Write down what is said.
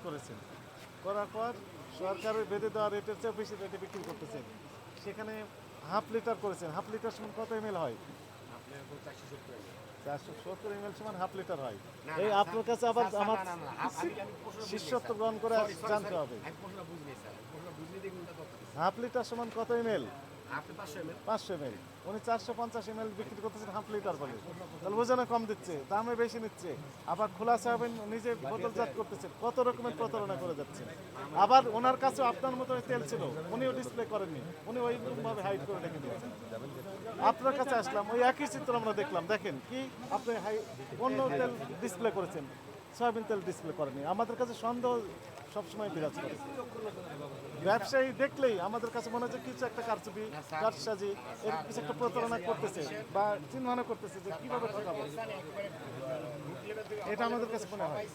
করেছেন, করার পর সরকারের বেঁধে দেওয়া রেটের চেয়ে বেশি রেটে বিক্রি করতেছেন। সেখানে হাফ লিটার করেছেন, হাফ লিটার সমান কত এমএল হয়? 470 ml সমান হাফ লিটার হয়। এই আপনার কাছে আবার আমার শিষ্যত্ব গ্রহণ করে জানতে হবে। হাফ লিটার সমান কত এমএল? 500 ml। উনি 450 ml বিক্রি করতেছেন হাফ লিটার বলে, তাহলে বোঝানো কম দিচ্ছে, দামে বেশি নিচ্ছে। আবার খোলা সাহেবেন নিজে বোতলজাত করতেছেন, কত রকমের প্রতারণা করে যাচ্ছে। আবার ওনার কাছে আপনার মতো তেল ছিল, উনিও ডিসপ্লে করেননি, উনি ওইরকমভাবে হাইড করে রেখে দিয়েছেন। আপনার কাছে আসলাম, ওই একই চিত্র আমরা দেখলাম। দেখেন কি আপনি অন্য তেল ডিসপ্লে করেছেন, সয়াবিন তেল ডিসপ্লে করেনি। আমাদের কাছে সন্দেহ সবসময় বিরাজ করে। ব্যবসায়ী দেখলেই আমাদের কাছে মনে হচ্ছে কিছু একটা কারচুপি, কারসাজি, এরকম কিছু একটা প্রতারণা করতেছে বা চিন্তাভাবনা করতেছে যে কিভাবে ঠকাবো। এটা আমাদের কাছে মনে হয়।